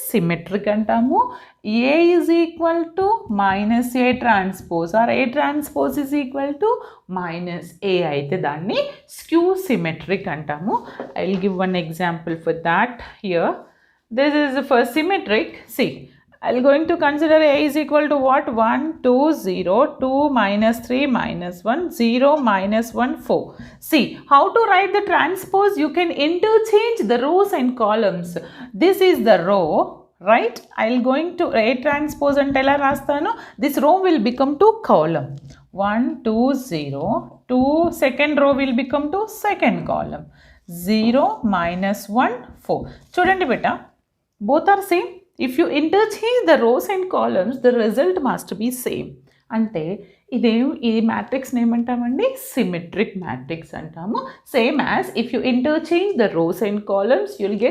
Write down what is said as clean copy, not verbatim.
Symmetric అంటాము. A is equal to minus A transpose or A transpose is equal to minus A అయితే దాన్ని skew symmetric అంటాము. I will give one example for that here. This is for symmetric. See, I will going to consider A is equal to what? 1, 2, 0, 2 minus 3 minus 1, 0 minus 1, 4. See, how to write the transpose? You can interchange the rows and columns. This is the row, right? I will going to A transpose and tell rastano. This row will become to column. 1, 2, 0, 2, second row will become to second column. 0 minus 1, 4. Chudandi beta, both are same. If you interchange the rows and columns, the result must be same. అంటే ఈ matrix ఏమంటామండి? Symmetric matrix అంటాము. Same as if you interchange the rows and columns, you'll get